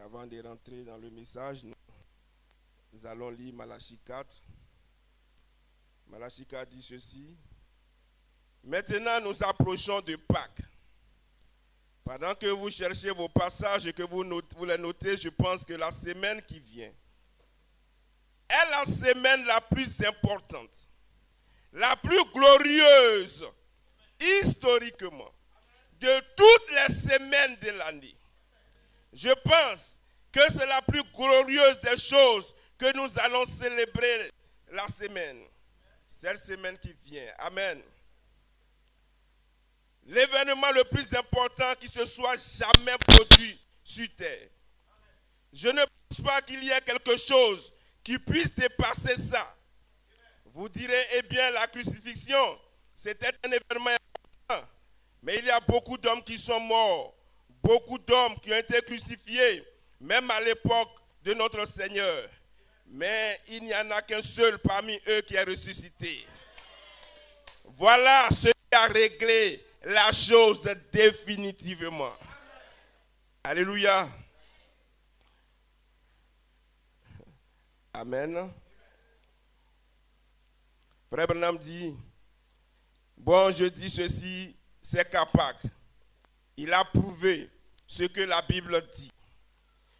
avant de rentrer dans le message, nous allons lire Malachie 4. Malachie 4 dit ceci. Maintenant, nous approchons de Pâques. Pendant que vous cherchez vos passages et que vous les notez, je pense que la semaine qui vient est la semaine la plus importante, la plus glorieuse, historiquement, de toutes les semaines de l'année. Je pense que c'est la plus glorieuse des choses que nous allons célébrer la semaine. Cette semaine qui vient. Amen. L'événement le plus important qui se soit jamais produit sur terre. Je ne pense pas qu'il y ait quelque chose qui puisse dépasser ça. Vous direz, eh bien, la crucifixion, c'était un événement important. Mais il y a beaucoup d'hommes qui sont morts. Beaucoup d'hommes qui ont été crucifiés, même à l'époque de notre Seigneur. Mais il n'y en a qu'un seul parmi eux qui est ressuscité. Voilà ce qui a réglé la chose définitivement. Alléluia. Amen. Frère Branham dit, bon, je dis ceci, c'est qu'à Pâques, il a prouvé ce que la Bible dit.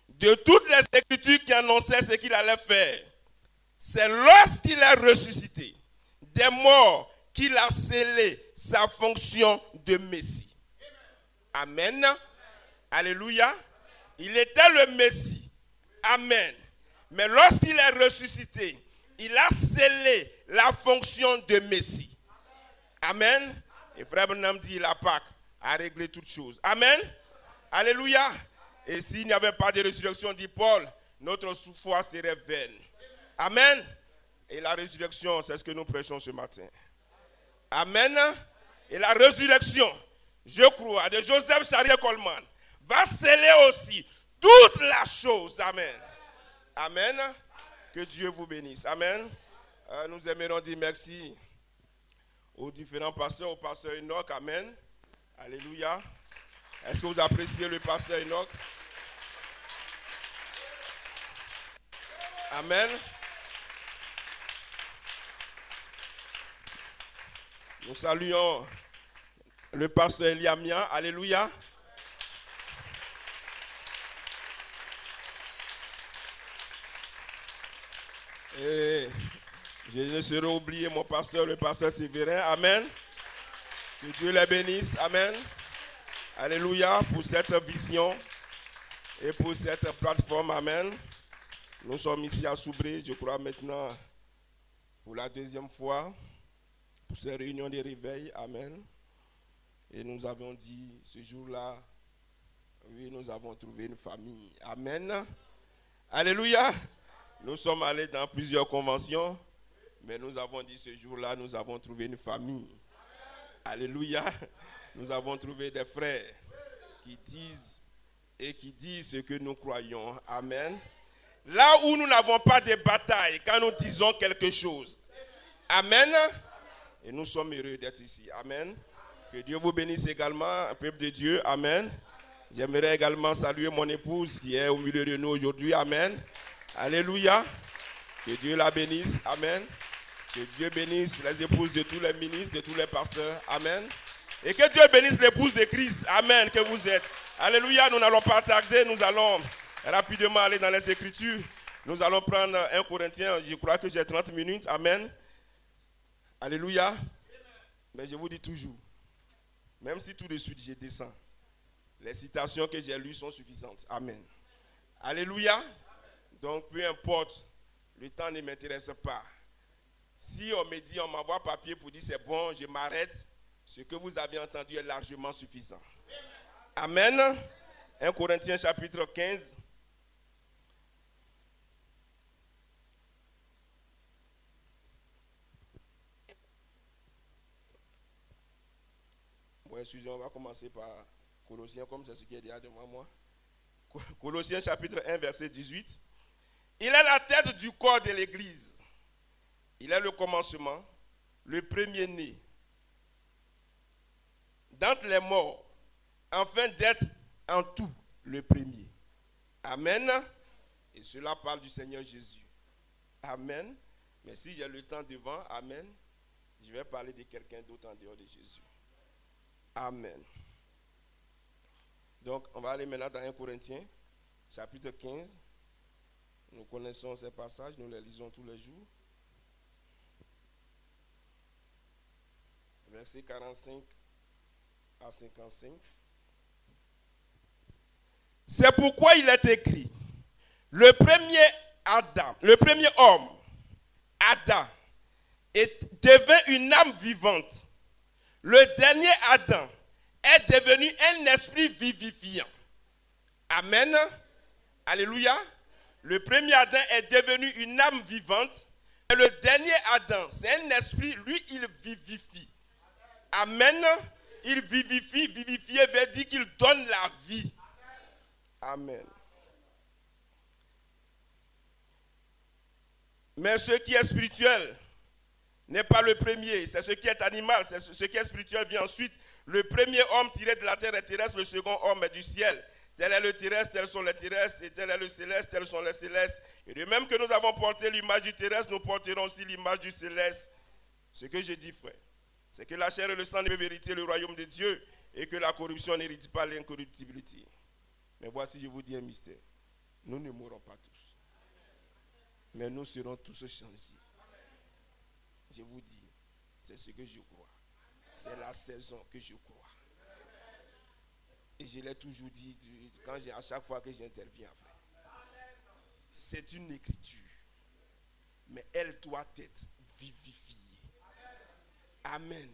De toutes les écritures qui annonçaient ce qu'il allait faire, c'est lorsqu'il est ressuscité des morts qu'il a scellé sa fonction de Messie. Amen. Alléluia. Il était le Messie. Amen. Mais lorsqu'il est ressuscité, il a scellé la fonction de Messie. Amen. Et frère Branham dit, la Pâques a réglé toutes choses. Amen. Alléluia. Et s'il n'y avait pas de résurrection, dit Paul, notre foi serait vaine. Amen. Et la résurrection, c'est ce que nous prêchons ce matin. Amen. Et la résurrection, je crois, de Joseph Charrier-Coleman, va sceller aussi toute la chose. Amen. Amen. Que Dieu vous bénisse. Amen. Nous aimerons dire merci aux différents pasteurs, au pasteur Enoch. Amen. Alléluia. Est-ce que vous appréciez le pasteur Enoch? Amen. Nous saluons le pasteur Eliamia. Alléluia. Et je ne saurais oublier mon pasteur, le pasteur Séverin. Amen. Que Dieu les bénisse. Amen. Alléluia pour cette vision et pour cette plateforme. Amen. Nous sommes ici à Soubré, je crois maintenant, pour la deuxième fois, pour ces réunions de réveil. Amen. Et nous avons dit ce jour-là, oui, nous avons trouvé une famille. Amen. Alléluia. Nous sommes allés dans plusieurs conventions, mais nous avons dit ce jour-là, nous avons trouvé une famille. Alléluia. Nous avons trouvé des frères qui disent et qui disent ce que nous croyons. Amen. Là où nous n'avons pas de bataille, quand nous disons quelque chose. Amen. Et nous sommes heureux d'être ici. Amen. Que Dieu vous bénisse également, peuple de Dieu. Amen. J'aimerais également saluer mon épouse qui est au milieu de nous aujourd'hui. Amen. Alléluia. Que Dieu la bénisse. Amen. Que Dieu bénisse les épouses de tous les ministres, de tous les pasteurs. Amen. Et que Dieu bénisse l'épouse de Christ. Amen. Que vous êtes. Alléluia. Nous n'allons pas tarder. Nous allons rapidement aller dans les Écritures. Nous allons prendre 1 Corinthiens. Je crois que j'ai 30 minutes. Amen. Alléluia. Mais je vous dis toujours, même si tout de suite je descends, les citations que j'ai lues sont suffisantes. Amen. Alléluia. Donc peu importe, le temps ne m'intéresse pas. Si on me dit, on m'envoie papier pour dire c'est bon, je m'arrête, ce que vous avez entendu est largement suffisant. Amen. 1 Corinthiens chapitre 15. Bon, excusez-moi, on va commencer par Colossiens, comme c'est ce qui est déjà devant moi. Colossiens chapitre 1, verset 18. Il est la tête du corps de l'Église. Il est le commencement, le premier-né d'entre les morts, afin d'être en tout le premier. Amen. Et cela parle du Seigneur Jésus. Amen. Mais si j'ai le temps devant, amen, je vais parler de quelqu'un d'autre en dehors de Jésus. Amen. Donc, on va aller maintenant dans 1 Corinthiens, chapitre 15. Nous connaissons ces passages, nous les lisons tous les jours. Versets 45 à 55. C'est pourquoi il est écrit, le premier homme, Adam, devint une âme vivante. Le dernier Adam est devenu un esprit vivifiant. Amen. Alléluia. Le premier Adam est devenu une âme vivante. Et le dernier Adam, c'est un esprit, lui, il vivifie. Amen. Il vivifie. Vivifier veut dire qu'il donne la vie. Amen. Mais ce qui est spirituel n'est pas le premier. C'est ce qui est animal. C'est ce qui est spirituel vient ensuite. Le premier homme tiré de la terre est terrestre. Le second homme est du ciel. Tel est le terrestre, tels sont les terrestres. Et tel est le céleste, tels sont les célestes. Et de même que nous avons porté l'image du terrestre, nous porterons aussi l'image du céleste. Ce que je dis, frère, c'est que la chair et le sang ne peuvent hériter le royaume de Dieu et que la corruption n'hérite pas l'incorruptibilité. Mais voici, je vous dis un mystère. Nous ne mourrons pas tous. Mais nous serons tous changés. Je vous dis, c'est ce que je crois. C'est la saison que je crois. Et je l'ai toujours dit à chaque fois que j'interviens, frère. C'est une écriture. Mais elle doit être vivifiée. Amen.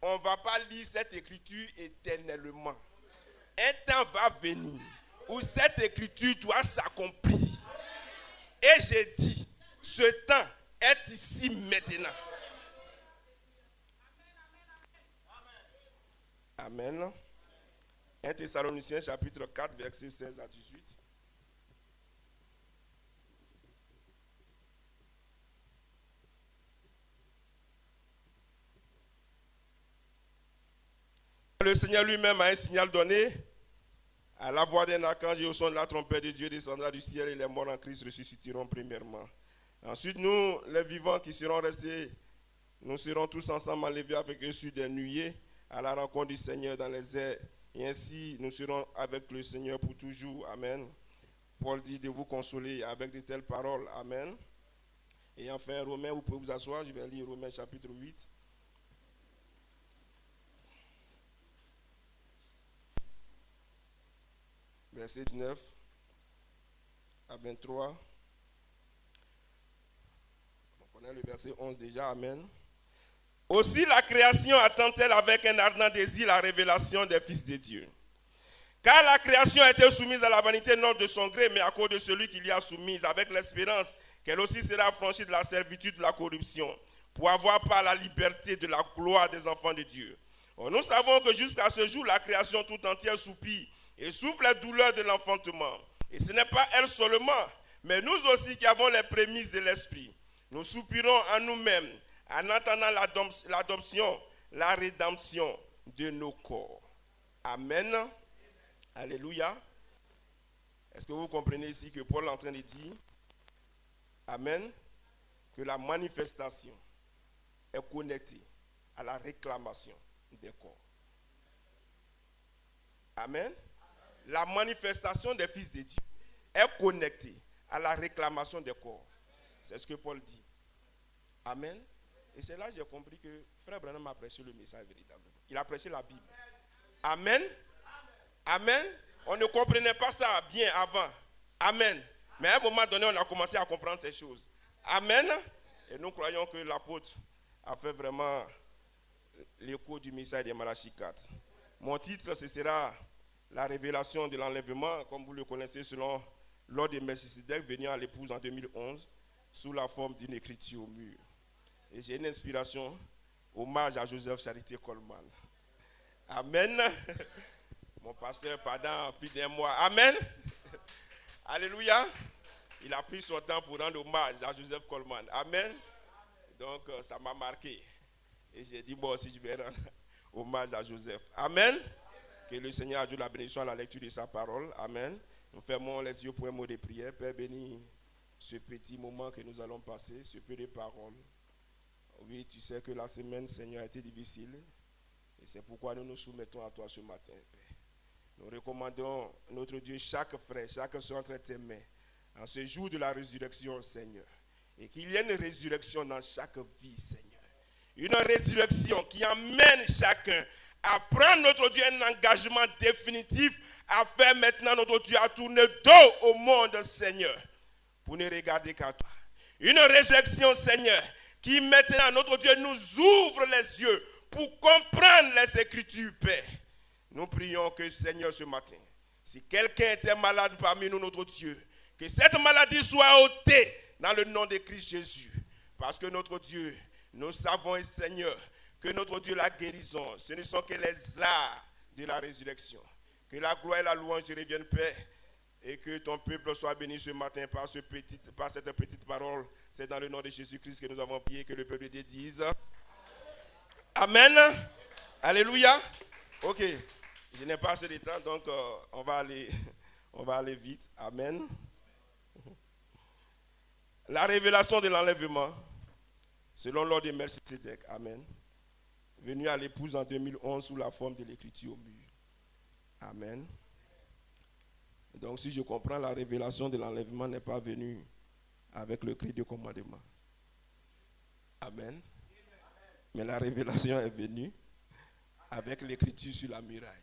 On ne va pas lire cette écriture éternellement. Un temps va venir où cette écriture doit s'accomplir. Et j'ai dit, ce temps est ici maintenant. Amen. 1 Thessaloniciens chapitre 4, versets 16 à 18. Le Seigneur lui-même a un signal donné. À la voix d'un archange et au son de la trompette de Dieu descendra du ciel et les morts en Christ ressusciteront premièrement. Ensuite, nous, les vivants qui serons restés, nous serons tous ensemble enlevés avec eux sur des nuées à la rencontre du Seigneur dans les airs. Et ainsi, nous serons avec le Seigneur pour toujours. Amen. Paul dit de vous consoler avec de telles paroles. Amen. Et enfin, Romains, vous pouvez vous asseoir. Je vais lire Romains chapitre 8. Verset 19 à 23. On connaît le verset 11 déjà. Amen. Aussi la création attend-elle avec un ardent désir la révélation des fils de Dieu. Car la création a été soumise à la vanité non de son gré, mais à cause de celui qui l'y a soumise, avec l'espérance qu'elle aussi sera affranchie de la servitude de la corruption, pour avoir part la liberté de la gloire des enfants de Dieu. Or, nous savons que jusqu'à ce jour, la création tout entière soupire et souffre les douleurs de l'enfantement. Et ce n'est pas elle seulement, mais nous aussi qui avons les prémices de l'esprit. Nous soupirons en nous-mêmes, en attendant l'adoption, la rédemption de nos corps. Amen. Alléluia. Est-ce que vous comprenez ici que Paul est en train de dire, amen, que la manifestation est connectée à la réclamation des corps. Amen. La manifestation des fils de Dieu est connectée à la réclamation des corps. C'est ce que Paul dit. Amen. Et c'est là que j'ai compris que Frère Branham a prêché le message véritable. Il a prêché la Bible. Amen. Amen. On ne comprenait pas ça bien avant. Amen. Mais à un moment donné, on a commencé à comprendre ces choses. Amen. Et nous croyons que l'apôtre a fait vraiment l'écho du message de Malachie 4. Mon titre, ce sera la révélation de l'enlèvement, comme vous le connaissez, selon l'ordre de Melchisedec venant à l'épouse en 2011, sous la forme d'une écriture au mur. Et j'ai une inspiration, hommage à Joseph Charité Coleman. Amen. Mon pasteur pendant plus d'un mois. Amen. Alléluia. Il a pris son temps pour rendre hommage à Joseph Coleman. Amen. Donc ça m'a marqué. Et j'ai dit, bon, si je vais rendre hommage à Joseph. Amen. Que le Seigneur ajoute la bénédiction à la lecture de sa parole. Amen. Nous fermons les yeux pour un mot de prière. Père, bénis ce petit moment que nous allons passer, ce peu de paroles. Oui, tu sais que la semaine, Seigneur, a été difficile. Et c'est pourquoi nous nous soumettons à toi ce matin, Père. Nous recommandons, notre Dieu, chaque frère, chaque soeur entre tes mains, en ce jour de la résurrection, Seigneur. Et qu'il y ait une résurrection dans chaque vie, Seigneur. Une résurrection qui amène chacun à prendre, notre Dieu, un engagement définitif à faire maintenant, notre Dieu, à tourner dos au monde, Seigneur, pour ne regarder qu'à toi. Une résurrection, Seigneur, qui maintenant, notre Dieu, nous ouvre les yeux pour comprendre les Écritures, Père. Nous prions que, Seigneur, ce matin, si quelqu'un était malade parmi nous, notre Dieu, que cette maladie soit ôtée dans le nom de Christ Jésus. Parce que, notre Dieu, nous savons, Seigneur, que notre Dieu, la guérison, ce ne sont que les arts de la résurrection. Que la gloire et la louange reviennent, Père, et que ton peuple soit béni ce matin par cette petite parole. C'est dans le nom de Jésus-Christ que nous avons prié, que le peuple de Dieu dise Amen. Alléluia. Ok, je n'ai pas assez de temps, donc on va aller vite. Amen. La révélation de l'enlèvement, selon l'ordre de Melchisédek. Amen. Venu à l'épouse en 2011 sous la forme de l'écriture au mur. Amen. Donc si je comprends, la révélation de l'enlèvement n'est pas venue avec le cri de commandement. Amen. Mais la révélation est venue avec l'écriture sur la muraille.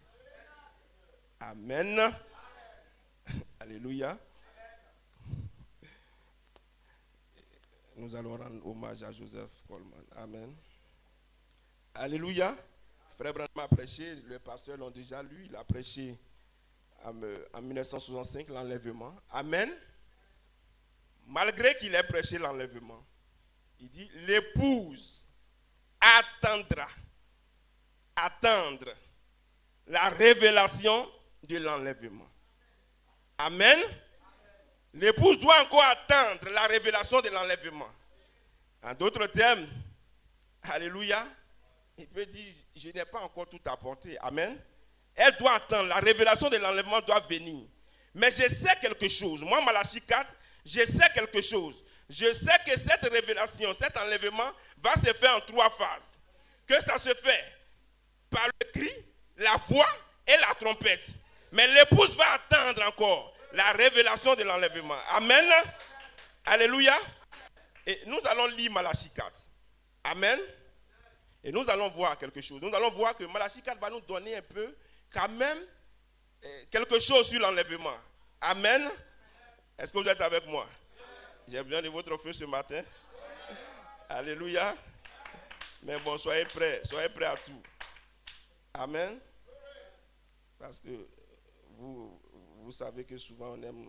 Amen. Alléluia. Nous allons rendre hommage à Joseph Coleman. Amen. Alléluia. Frère Branham a prêché, les pasteurs l'ont déjà lu, il a prêché en 1965 l'enlèvement. Amen. Malgré qu'il ait prêché l'enlèvement, il dit l'épouse attendre la révélation de l'enlèvement. Amen. L'épouse doit encore attendre la révélation de l'enlèvement. En d'autres termes, alléluia, il peut dire, je n'ai pas encore tout apporté. Amen. Elle doit attendre, la révélation de l'enlèvement doit venir. Mais je sais quelque chose. Moi, Malachie 4, je sais quelque chose. Je sais que cette révélation, cet enlèvement va se faire en 3 phases. Que ça se fait par le cri, la voix et la trompette. Mais l'épouse va attendre encore la révélation de l'enlèvement. Amen. Alléluia. Et nous allons lire Malachie 4. Amen. Et nous allons voir quelque chose. Nous allons voir que Malachie 4 va nous donner un peu, quand même, quelque chose sur l'enlèvement. Amen. Est-ce que vous êtes avec moi? J'ai besoin de votre feu ce matin. Alléluia. Mais bon, soyez prêts à tout. Amen. Parce que vous savez que souvent on aime.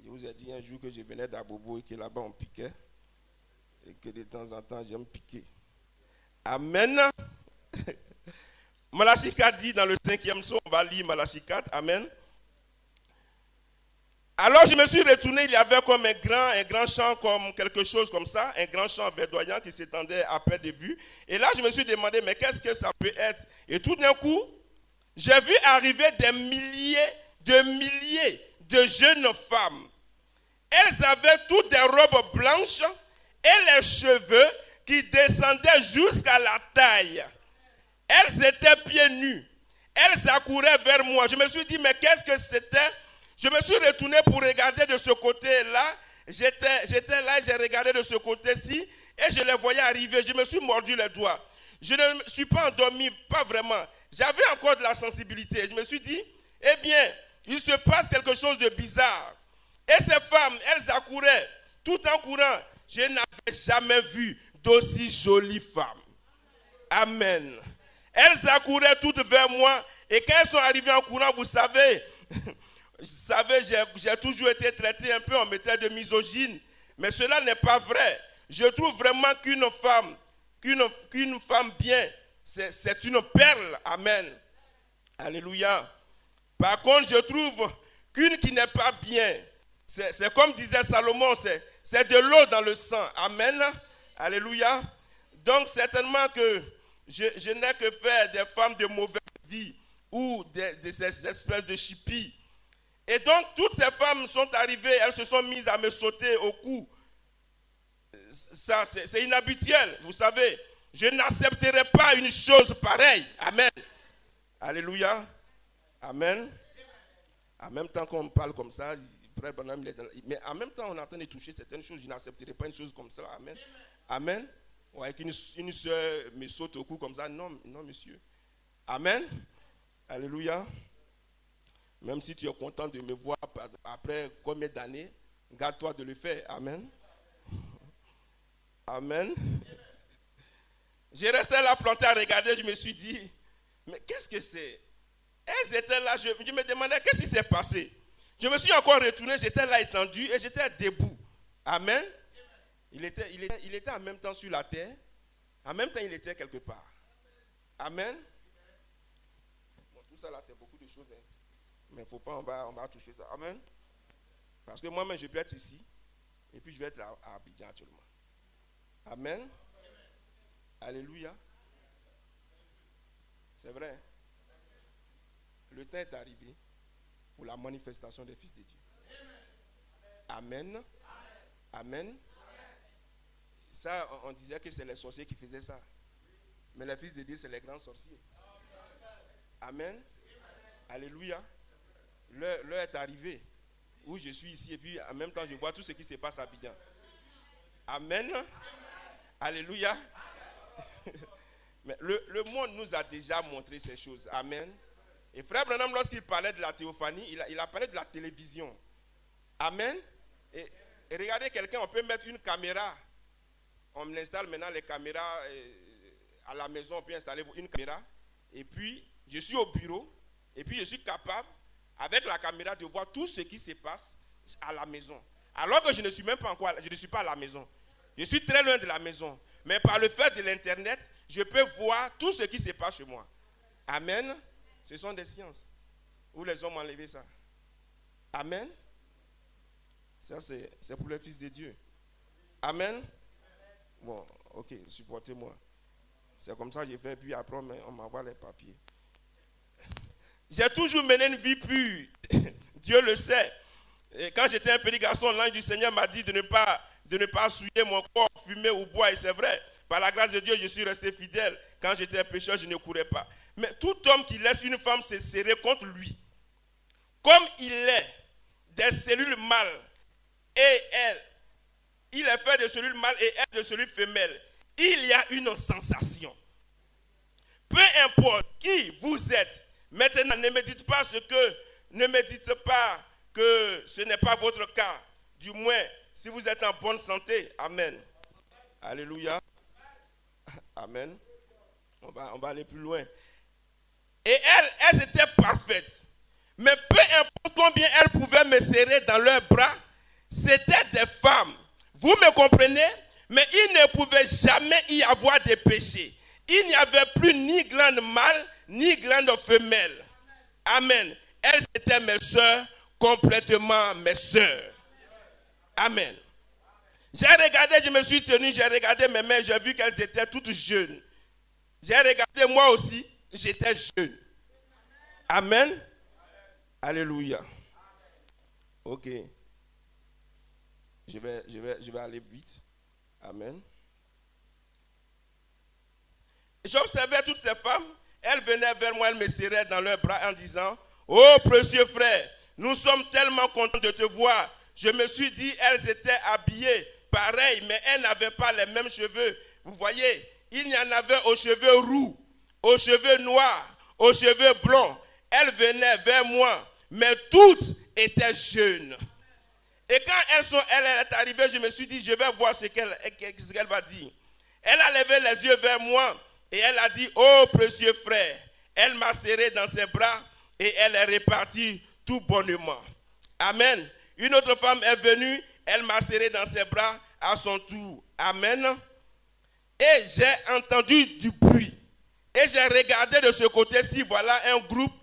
Je vous ai dit un jour que je venais d'Abobo et que là-bas on piquait. Et que de temps en temps j'aime piquer. Amen. Malachie 4 dit dans le 5e psaume, on va lire Malachie 4. Amen. Alors je me suis retourné, il y avait comme un grand champ, comme quelque chose comme ça, un grand champ verdoyant qui s'étendait à perte de vue. Et là je me suis demandé, mais qu'est-ce que ça peut être? Et tout d'un coup, j'ai vu arriver des milliers de jeunes femmes. Elles avaient toutes des robes blanches et les cheveux qui descendaient jusqu'à la taille. Elles étaient pieds nus. Elles accouraient vers moi. Je me suis dit, mais qu'est-ce que c'était? Je me suis retourné pour regarder de ce côté-là. J'étais là et j'ai regardé de ce côté-ci et je les voyais arriver. Je me suis mordu les doigts. Je ne me suis pas endormi, pas vraiment. J'avais encore de la sensibilité. Je me suis dit, eh bien, il se passe quelque chose de bizarre. Et ces femmes, elles accouraient tout en courant. Je n'avais jamais vu d'aussi jolies femmes. Amen. Elles accouraient toutes vers moi. Et quand elles sont arrivées en courant, vous savez, j'ai toujours été traité un peu, on me traite de misogyne. Mais cela n'est pas vrai. Je trouve vraiment qu'une femme bien, c'est une perle. Amen. Alléluia. Par contre, je trouve qu'une qui n'est pas bien, c'est comme disait Salomon, c'est de l'eau dans le sang. Amen. Alléluia. Donc certainement que je n'ai que faire des femmes de mauvaise vie ou de ces espèces de chippies. Et donc, toutes ces femmes sont arrivées, elles se sont mises à me sauter au cou. Ça, c'est inhabituel, vous savez. Je n'accepterai pas une chose pareille. Amen. Alléluia. Amen. En même temps qu'on parle comme ça, mais en même temps on est en train de toucher certaines choses, je n'accepterai pas une chose comme ça. Amen. Amen. Ouais, qu'une soeur me saute au cou comme ça. Non, non, monsieur. Amen. Alléluia. Même si tu es content de me voir après combien d'années, garde-toi de le faire. Amen. Amen. Je restais là planté à regarder, je me suis dit, mais qu'est-ce que c'est? Elles étaient là, je me demandais qu'est-ce qui s'est passé. Je me suis encore retourné, j'étais là étendu et j'étais debout. Amen. Il était en même temps sur la terre, en même temps il était quelque part. Amen. Bon, tout ça là c'est beaucoup de choses, hein. Mais il ne faut pas, on va toucher ça. Amen. Parce que moi-même je peux être ici et puis je vais être à Abidjan actuellement. Amen. Alléluia. C'est vrai. Le temps est arrivé pour la manifestation des fils de Dieu. Amen. Amen. Ça, on disait que c'est les sorciers qui faisaient ça. Mais les fils de Dieu, c'est les grands sorciers. Amen. Alléluia. L'heure est arrivée où je suis ici et puis en même temps je vois tout ce qui se passe à Abidjan. Amen. Alléluia. Mais le monde nous a déjà montré ces choses. Amen. Et frère Branham, lorsqu'il parlait de la théophanie, il a parlé de la télévision. Amen. Et regardez quelqu'un, on peut mettre une caméra. On installe maintenant les caméras à la maison, on peut installer une caméra. Et puis, je suis au bureau. Et puis, je suis capable, avec la caméra, de voir tout ce qui se passe à la maison. Alors que je ne suis même pas encore, je ne suis pas à la maison. Je suis très loin de la maison. Mais par le fait de l'internet, je peux voir tout ce qui se passe chez moi. Amen. Ce sont des sciences. Où les hommes ont enlevé ça. Amen. Ça c'est pour les fils de Dieu. Amen. Bon, ok, supportez-moi. C'est comme ça que j'ai fait, puis après on m'envoie les papiers. J'ai toujours mené une vie pure. Dieu le sait. Et quand j'étais un petit garçon, l'ange du Seigneur m'a dit de ne pas souiller mon corps, fumer ou boire. Et c'est vrai. Par la grâce de Dieu, je suis resté fidèle. Quand j'étais un pécheur, je ne courais pas. Mais tout homme qui laisse une femme se serrer contre lui, comme il est des cellules mâles et elle, il est fait de cellules mâles et elle de cellules femelles, il y a une sensation. Peu importe qui vous êtes, maintenant ne me dites pas que ce n'est pas votre cas. Du moins, si vous êtes en bonne santé, amen. Alléluia. Amen. On va aller plus loin. Et elles étaient parfaites. Mais peu importe combien elles pouvaient me serrer dans leurs bras, c'était des femmes. Vous me comprenez? Mais il ne pouvait jamais y avoir de péché. Il n'y avait plus ni glande mâle, ni glande femelle. Amen. Elles étaient mes sœurs, complètement mes sœurs. Amen. J'ai regardé, je me suis tenu, j'ai regardé mes mains, j'ai vu qu'elles étaient toutes jeunes. J'ai regardé moi aussi, j'étais jeune. Amen. Alléluia. Ok. Je vais aller vite. Amen. J'observais toutes ces femmes. Elles venaient vers moi, elles me serraient dans leurs bras en disant, oh précieux frère, nous sommes tellement contents de te voir. Je me suis dit, elles étaient habillées pareil, mais elles n'avaient pas les mêmes cheveux. Vous voyez, il y en avait aux cheveux roux, aux cheveux noirs, aux cheveux blonds. Elles venaient vers moi, mais toutes étaient jeunes. Et quand elle est arrivée, je me suis dit, je vais voir ce qu'elle va dire. Elle a levé les yeux vers moi et elle a dit, oh précieux frère. Elle m'a serré dans ses bras et elle est repartie tout bonnement. Amen. Une autre femme est venue, elle m'a serré dans ses bras à son tour. Amen. Et j'ai entendu du bruit. Et j'ai regardé de ce côté-ci, voilà un groupe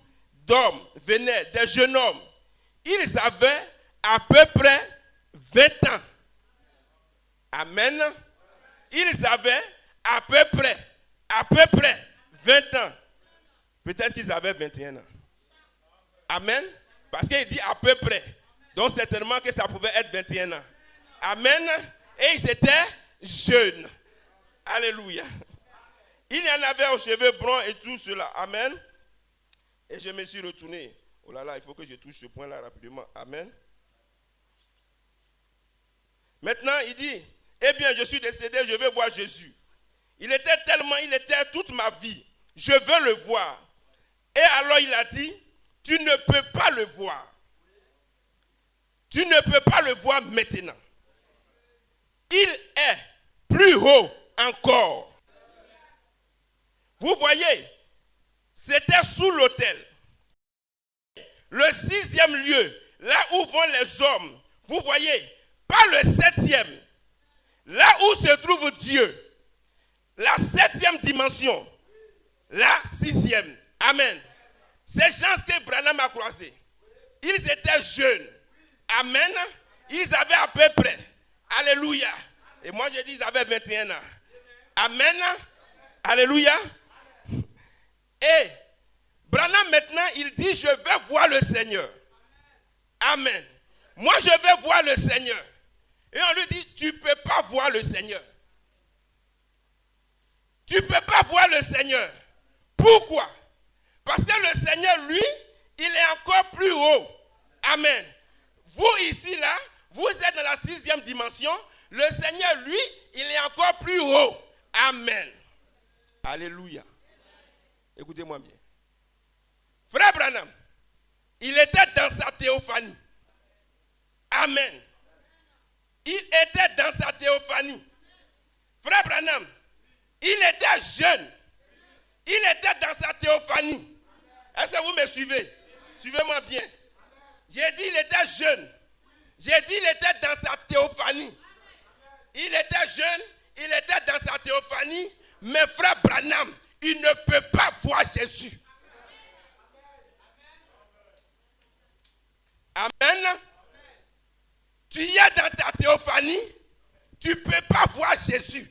d'hommes venaient, des jeunes hommes. Ils avaient à peu près 20 ans. Amen. Ils avaient à peu près 20 ans. Peut-être qu'ils avaient 21 ans. Amen. Parce qu'il dit à peu près. Donc certainement que ça pouvait être 21 ans. Amen. Et ils étaient jeunes. Alléluia. Il y en avait aux cheveux blonds et tout cela. Amen. Et je me suis retourné. Oh là là, il faut que je touche ce point-là rapidement. Amen. Maintenant, il dit, eh bien, je suis décédé, je vais voir Jésus. Il était toute ma vie. Je veux le voir. Et alors il a dit, tu ne peux pas le voir. Tu ne peux pas le voir maintenant. Il est plus haut encore. Vous voyez, c'était sous l'autel. Le 6e lieu, là où vont les hommes. Vous voyez, pas le 7e. Là où se trouve Dieu. La 7e dimension. La 6e. Amen. Ces gens que Branham a croisés, ils étaient jeunes. Amen. Ils avaient à peu près. Alléluia. Et moi je dis ils avaient 21 ans. Amen. Alléluia. Et Branham maintenant il dit je vais voir le Seigneur. Amen. Moi je vais voir le Seigneur. Et on lui dit tu ne peux pas voir le Seigneur. Tu ne peux pas voir le Seigneur. Pourquoi? Parce que le Seigneur, lui, il est encore plus haut. Amen. Vous ici, là, vous êtes dans la 6e dimension. Le Seigneur, lui, il est encore plus haut. Amen. Alléluia. Écoutez-moi bien. Frère Branham, il était dans sa théophanie. Amen. Il était dans sa théophanie. Frère Branham, il était jeune. Il était dans sa théophanie. Est-ce que vous me suivez? Suivez-moi bien. J'ai dit il était jeune. J'ai dit il était dans sa théophanie. Il était jeune, il était dans sa théophanie. Mais frère Branham, il ne peut pas voir Jésus. Amen. Tu es dans ta théophanie, tu ne peux pas voir Jésus.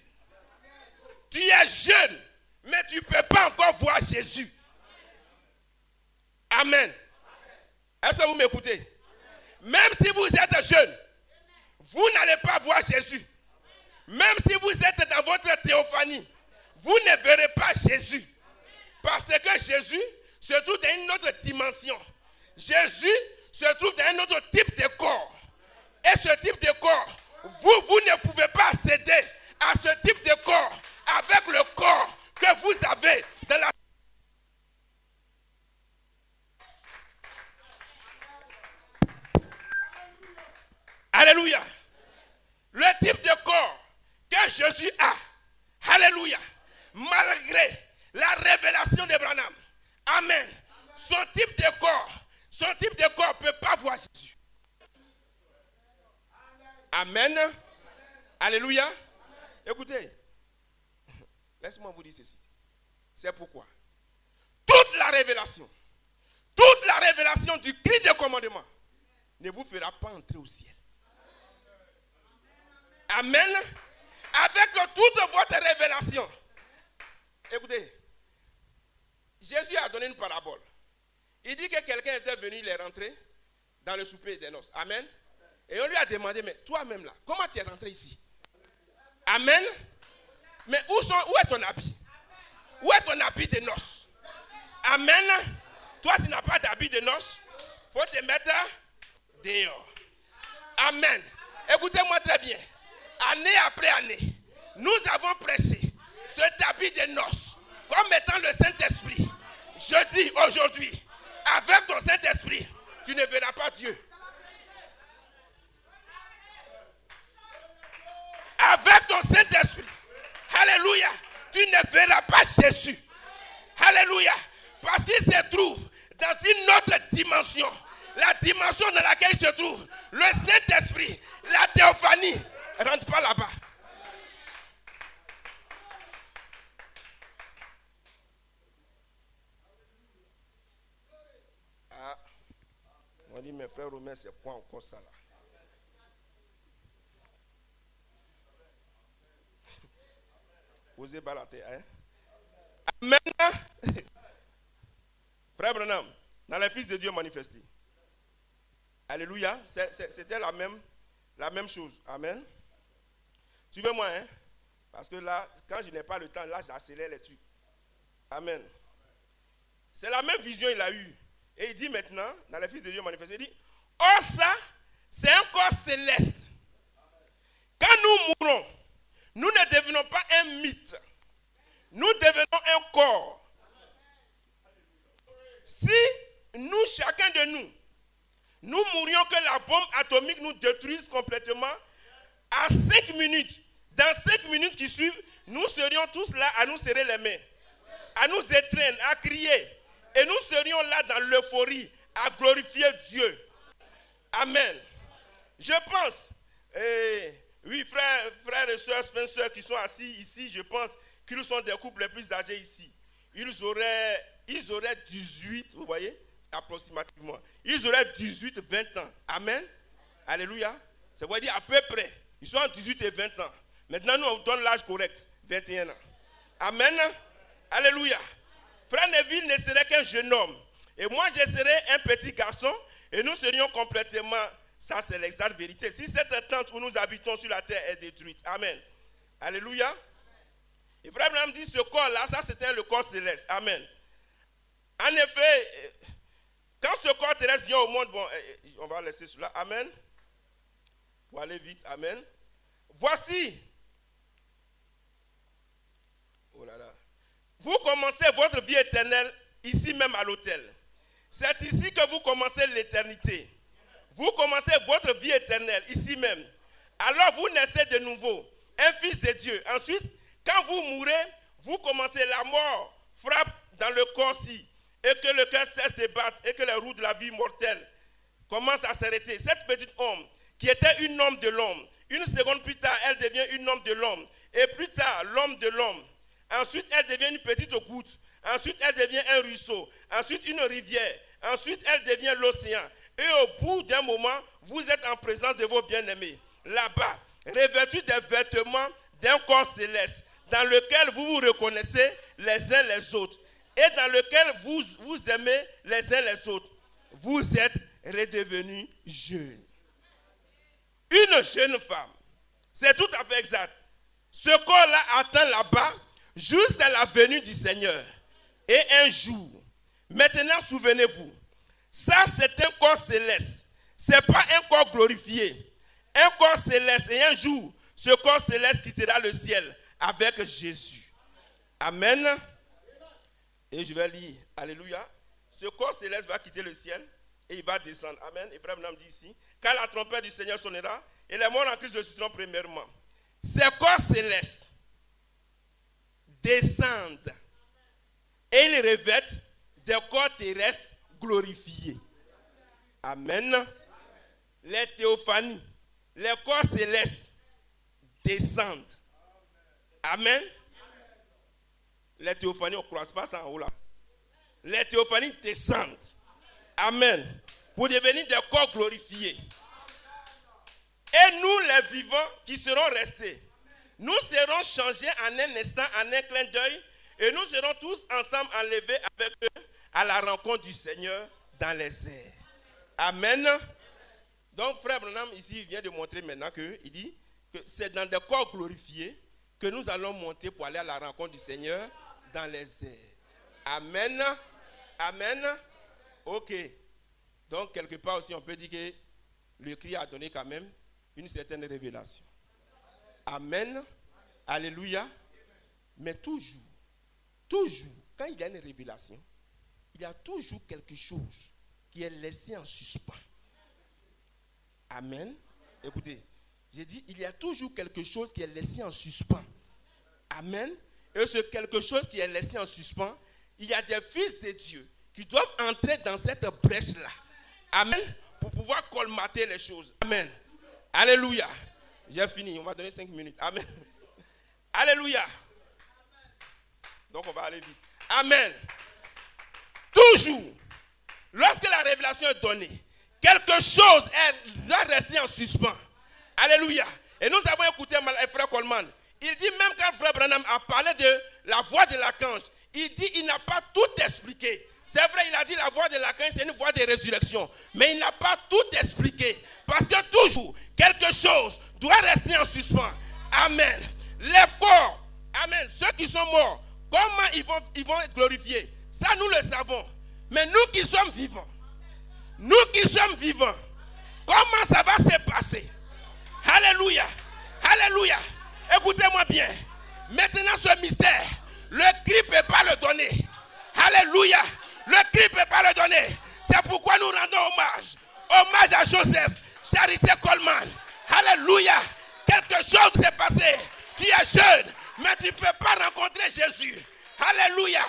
Tu es jeune, mais tu ne peux pas encore voir Jésus. Amen. Est-ce que vous m'écoutez? Même si vous êtes jeune, vous n'allez pas voir Jésus. Même si vous êtes dans votre théophanie, vous ne verrez pas Jésus. Parce que Jésus se trouve dans une autre dimension. Jésus se trouve dans un autre type de corps. Et ce type de corps, vous ne pouvez pas accéder à ce type de corps avec le corps que vous avez dans la... Alléluia. Le type de corps que Jésus a. Alléluia. Malgré la révélation d'Abraham. Amen. Son type de corps ne peut pas voir Jésus. Amen. Alléluia. Écoutez. Laisse-moi vous dire ceci. C'est pourquoi toute la révélation du cri de commandement ne vous fera pas entrer au ciel. Amen. Avec toute votre révélation. Écoutez, Jésus a donné une parabole. Il dit que quelqu'un était venu, il est rentré dans le souper des noces. Amen. Et on lui a demandé, mais toi-même là, comment tu es rentré ici? Amen. Mais où est ton habit? Où est ton habit de noces? Amen. Toi, tu n'as pas d'habit de noces. Il faut te mettre dehors. Amen. Écoutez-moi très bien. Année après année, nous avons prêché cet habit de noces comme étant le Saint-Esprit. Je dis aujourd'hui, avec ton Saint-Esprit, tu ne verras pas Dieu. Avec ton Saint-Esprit, alléluia, tu ne verras pas Jésus. Alléluia. Parce qu'il se trouve dans une autre dimension. La dimension dans laquelle il se trouve, le Saint-Esprit, la théophanie, ne rentre pas là-bas. Ah, on dit mes frères romains, c'est quoi encore ça là? Posez pas la tête, hein? Amen. Frère Branham, dans les fils de Dieu manifestés, Alléluia. C'était la même chose. Amen. Suivez-moi, hein. Parce que là, quand je n'ai pas le temps, là, j'accélère les trucs. Amen. C'est la même vision qu'il a eue. Et il dit maintenant, dans les fils de Dieu manifestés, il dit, oh ça, c'est un corps céleste. Quand nous mourons, nous ne devenons pas un mythe. Nous devenons un corps. Si nous, chacun de nous mourions que la bombe atomique nous détruise complètement, à 5 minutes, dans 5 minutes qui suivent, nous serions tous là à nous serrer les mains, à nous étreindre, à crier. Et nous serions là dans l'euphorie, à glorifier Dieu. Amen. Je pense, oui, frères et sœurs Spencer qui sont assis ici, je pense qu'ils sont des couples les plus âgés ici. Ils auraient 18, vous voyez, approximativement. Ils auraient 18, 20 ans. Amen. Alléluia. Ça veut dire à peu près. Ils sont entre 18 et 20 ans. Maintenant, nous, on donne l'âge correct, 21 ans. Amen. Alléluia. Frère Neville ne serait qu'un jeune homme. Et moi, je serais un petit garçon. Et nous serions complètement... Ça, c'est l'exacte vérité. Si cette tente où nous habitons sur la terre est détruite. Amen. Alléluia. Et frère Branham dit, ce corps-là, ça, c'était le corps céleste. Amen. En effet, quand ce corps terrestre vient au monde, bon, on va laisser cela. Amen. Pour aller vite. Amen. Voici. Oh là là. Vous commencez votre vie éternelle ici même à l'autel. C'est ici que vous commencez l'éternité. Vous commencez votre vie éternelle ici même. Alors vous naissez de nouveau, un fils de Dieu. Ensuite, quand vous mourrez, vous commencez la mort, frappe dans le corps-ci, et que le cœur cesse de battre, et que les roues de la vie mortelle commencent à s'arrêter. Cette petite homme, qui était une homme de l'homme, une seconde plus tard, elle devient une homme de l'homme, et plus tard, l'homme de l'homme. Ensuite, elle devient une petite goutte. Ensuite, elle devient un ruisseau. Ensuite, une rivière. Ensuite, elle devient l'océan. Et au bout d'un moment, vous êtes en présence de vos bien-aimés. Là-bas, revêtus des vêtements d'un corps céleste, dans lequel vous vous reconnaissez les uns les autres. Et dans lequel vous vous aimez les uns les autres. Vous êtes redevenus jeunes. Une jeune femme. C'est tout à fait exact. Ce corps-là attend là-bas jusqu'à la venue du Seigneur. Et un jour, maintenant souvenez-vous, ça c'est un corps céleste. Ce n'est pas un corps glorifié. Un corps céleste. Et un jour, ce corps céleste quittera le ciel avec Jésus. Amen. Et je vais lire. Alléluia. Ce corps céleste va quitter le ciel et il va descendre. Amen. Et Abraham dit ici, quand la trompette du Seigneur sonnera, et les morts en Christ ressusciteront premièrement. Ces corps célestes descendent et ils revêtent des corps terrestres glorifiés. Amen. Les théophanies, les corps célestes descendent. Amen. Les théophanies, on ne croise pas ça en haut là. Les théophanies descendent. Amen. Pour devenir des corps glorifiés. Et nous, les vivants qui serons restés, nous serons changés en un instant, en un clin d'œil, et nous serons tous ensemble enlevés avec eux à la rencontre du Seigneur dans les airs. Amen. Donc, frère Branham, ici, il vient de montrer maintenant qu'il dit que c'est dans des corps glorifiés que nous allons monter pour aller à la rencontre du Seigneur dans les airs. Amen. Amen. Ok. Donc, quelque part aussi, on peut dire que le Christ a donné quand même une certaine révélation. Amen. Alléluia. Mais toujours, quand il y a une révélation, il y a toujours quelque chose qui est laissé en suspens. Amen. Écoutez, j'ai dit, il y a toujours quelque chose qui est laissé en suspens. Amen. Et ce quelque chose qui est laissé en suspens, il y a des fils de Dieu qui doivent entrer dans cette brèche-là. Amen. Pour pouvoir colmater les choses. Amen. Alléluia. J'ai fini. On va donner 5 minutes. Amen. Alléluia. Donc on va aller vite. Amen. Toujours, lorsque la révélation est donnée, quelque chose doit rester en suspens. Alléluia. Et nous avons écouté frère Coleman. Il dit même quand frère Branham a parlé de la voix de l'archange, il dit il n'a pas tout expliqué. C'est vrai, il a dit la voie de la crainte, c'est une voie de résurrection. Mais il n'a pas tout expliqué. Parce que toujours, quelque chose doit rester en suspens. Amen. Les corps, amen, ceux qui sont morts, comment ils vont être glorifiés? Ça, nous le savons. Mais nous qui sommes vivants, comment ça va se passer? Alléluia. Alléluia. Écoutez-moi bien. Maintenant, ce mystère, le cri ne peut pas le donner. Alléluia. Le cri ne peut pas le donner. C'est pourquoi nous rendons hommage. Hommage à Joseph, Charité Coleman. Alléluia. Quelque chose s'est passé. Tu es jeune, mais tu ne peux pas rencontrer Jésus. Alléluia.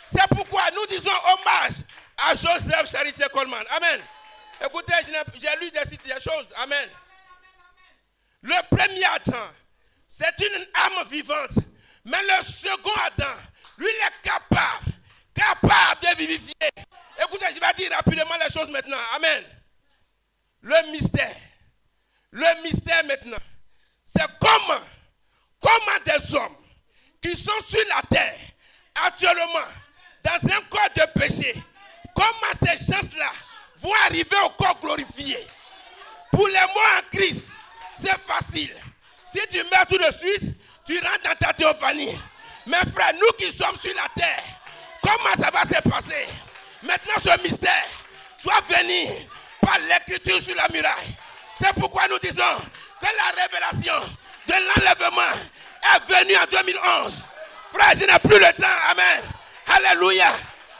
C'est pourquoi nous disons hommage à Joseph, Charité Coleman. Amen. Écoutez, j'ai lu des choses. Amen. Le premier Adam, c'est une âme vivante. Mais le second Adam, lui, il est capable de vivifier. Écoutez, je vais dire rapidement les choses maintenant. Amen. Le mystère maintenant, c'est comment des hommes qui sont sur la terre actuellement, dans un corps de péché, comment ces gens-là vont arriver au corps glorifié. Pour les morts en Christ, c'est facile. Si tu meurs tout de suite, tu rentres dans ta théophanie. Mais frère, nous qui sommes sur la terre, comment ça va se passer? Maintenant, ce mystère doit venir par l'écriture sur la muraille. C'est pourquoi nous disons que la révélation de l'enlèvement est venue en 2011. Frère, je n'ai plus le temps. Amen. Alléluia.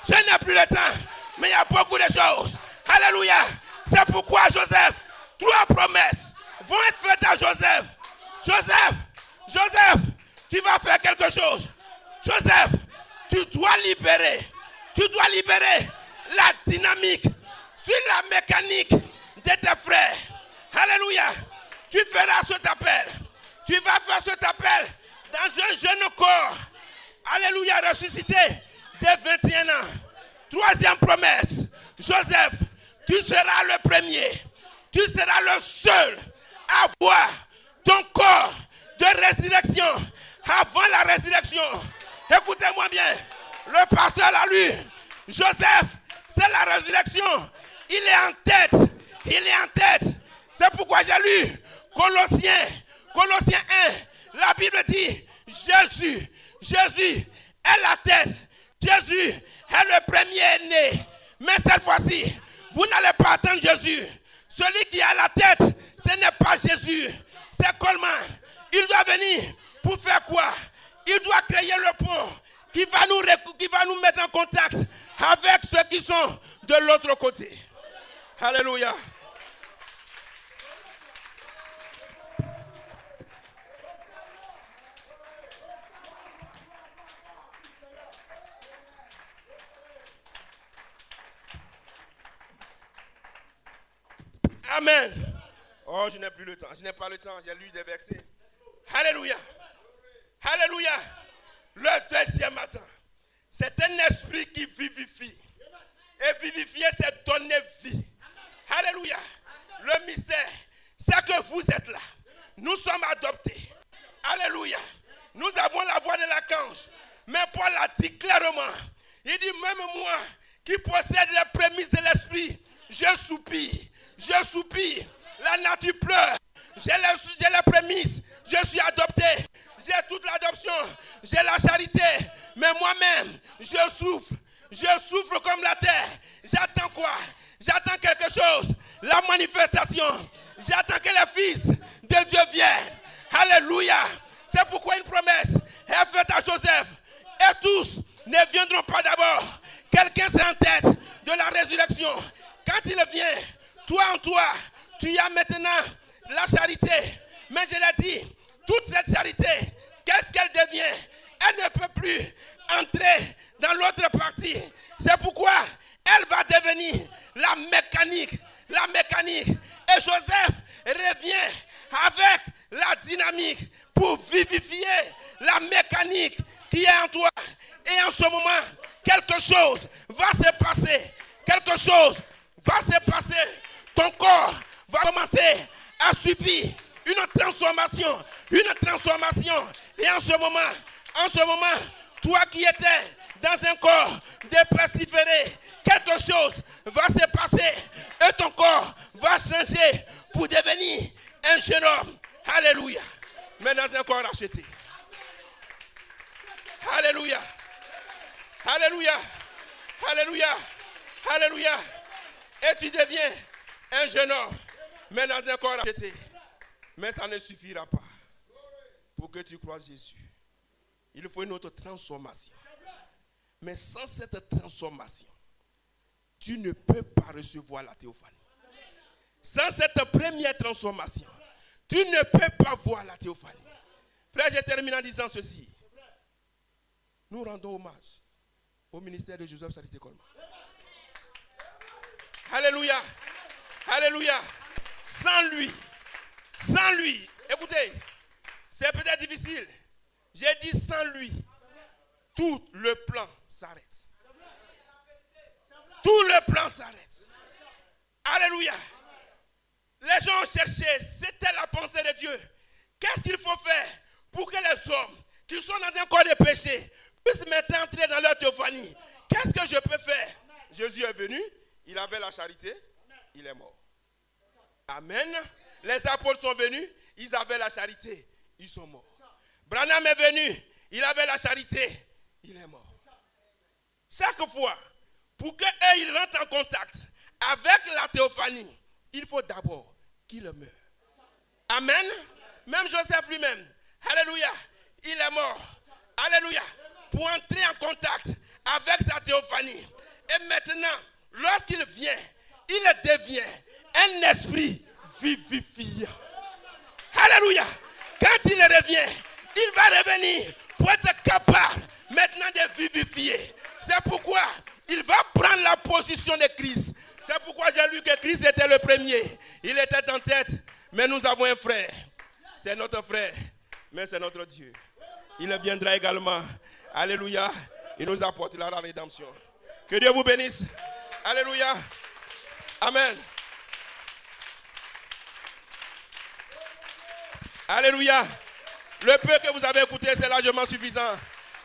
Je n'ai plus le temps. Mais il y a beaucoup de choses. Alléluia. C'est pourquoi Joseph, 3 promesses vont être faites à Joseph. Joseph, tu vas faire quelque chose. Joseph, tu dois libérer la dynamique sur la mécanique de tes frères. Alléluia. Tu feras cet appel. Tu vas faire cet appel dans un jeune corps. Alléluia, ressuscité de 21 ans. 3e promesse. Joseph, tu seras le premier. Tu seras le seul à voir ton corps de résurrection avant la résurrection. Écoutez-moi bien. Le pasteur l'a lu. Joseph, c'est la résurrection. Il est en tête. C'est pourquoi j'ai lu Colossiens 1. La Bible dit Jésus est la tête. Jésus est le premier né. Mais cette fois-ci, vous n'allez pas attendre Jésus. Celui qui a la tête, ce n'est pas Jésus. C'est Coleman. Il doit venir pour faire quoi? Il doit créer le pont qui va nous mettre en contact avec ceux qui sont de l'autre côté. Alléluia. Amen. Oh, je n'ai plus le temps. Je n'ai pas le temps. J'ai lu des versets. Alléluia. Alléluia. Le deuxième matin, c'est un esprit qui vivifie. Et vivifier, c'est donner vie. Alléluia. Le mystère, c'est que vous êtes là. Nous sommes adoptés. Alléluia. Nous avons la voix de l'archange. Mais Paul a dit clairement, il dit, même moi qui possède les prémices de l'esprit, je soupire. La nature pleure. J'ai les prémices. Je suis adopté. J'ai toute l'adoption. J'ai la charité. Mais moi-même, je souffre. Je souffre comme la terre. J'attends quoi? J'attends quelque chose. La manifestation. J'attends que les fils de Dieu viennent. Alléluia. C'est pourquoi une promesse est faite à Joseph. Et tous ne viendront pas d'abord. Quelqu'un c'est en tête de la résurrection. Quand il vient, toi en toi, tu as maintenant la charité. Mais je l'ai dit, toute cette charité, qu'est-ce qu'elle devient? Elle ne peut plus entrer dans l'autre partie. C'est pourquoi elle va devenir la mécanique. Et Joseph revient avec la dynamique pour vivifier la mécanique qui est en toi. Et en ce moment, quelque chose va se passer. Ton corps va commencer à subir une transformation. Et en ce moment, toi qui étais dans un corps de pestiféré, quelque chose va se passer et ton corps va changer pour devenir un jeune homme. Alléluia. Mais dans un corps racheté. Alléluia. Alléluia. Alléluia. Alléluia. Et tu deviens un jeune homme, mais dans un corps racheté. Mais ça ne suffira pas pour que tu croises Jésus. Il faut une autre transformation. Mais sans cette transformation, tu ne peux pas recevoir la théophanie. Sans cette première transformation, tu ne peux pas voir la théophanie. Frère, je termine en disant ceci. Nous rendons hommage au ministère de Joseph Charité Coleman. Alléluia. Alléluia. Sans lui, écoutez, c'est peut-être difficile. J'ai dit sans lui, tout le plan s'arrête. Tout le plan s'arrête. Alléluia. Les gens ont cherché, c'était la pensée de Dieu. Qu'est-ce qu'il faut faire pour que les hommes qui sont dans un corps de péché puissent maintenant entrer dans leur théophanie? Qu'est-ce que je peux faire? Jésus est venu, il avait la charité, il est mort. Amen. Les apôtres sont venus, ils avaient la charité, ils sont morts. Branham est venu, il avait la charité, il est mort. Chaque fois, pour qu'eux ils rentrent en contact avec la théophanie, il faut d'abord qu'il meure. Amen. Même Joseph lui-même, alléluia, il est mort. Alléluia. Pour entrer en contact avec sa théophanie. Et maintenant, lorsqu'il vient, il devient un esprit vivifiant. Alléluia. Quand il revient, il va revenir pour être capable maintenant de vivifier. C'est pourquoi il va prendre la position de Christ. C'est pourquoi j'ai lu que Christ était le premier. Il était en tête. Mais nous avons un frère. C'est notre frère. Mais c'est notre Dieu. Il viendra également. Alléluia. Il nous apportera la rédemption. Que Dieu vous bénisse. Alléluia. Amen. Alléluia. Le peu que vous avez écouté, c'est largement suffisant.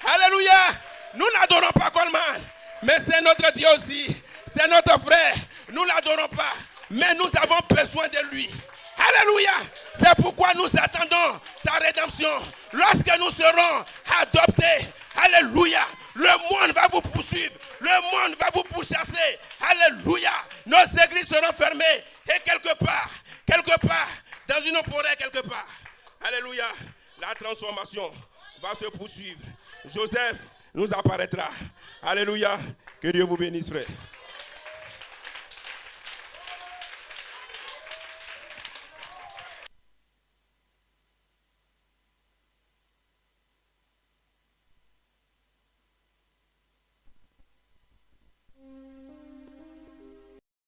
Alléluia. Nous n'adorons pas Coleman, mais c'est notre Dieu aussi. C'est notre frère. Nous n'adorons pas, mais nous avons besoin de lui. Alléluia. C'est pourquoi nous attendons sa rédemption. Lorsque nous serons adoptés, alléluia, le monde va vous poursuivre. Le monde va vous pourchasser. Alléluia. Nos églises seront fermées. Et quelque part, dans une forêt quelque part, alléluia, la transformation va se poursuivre. Joseph nous apparaîtra. Alléluia. Que Dieu vous bénisse, frère.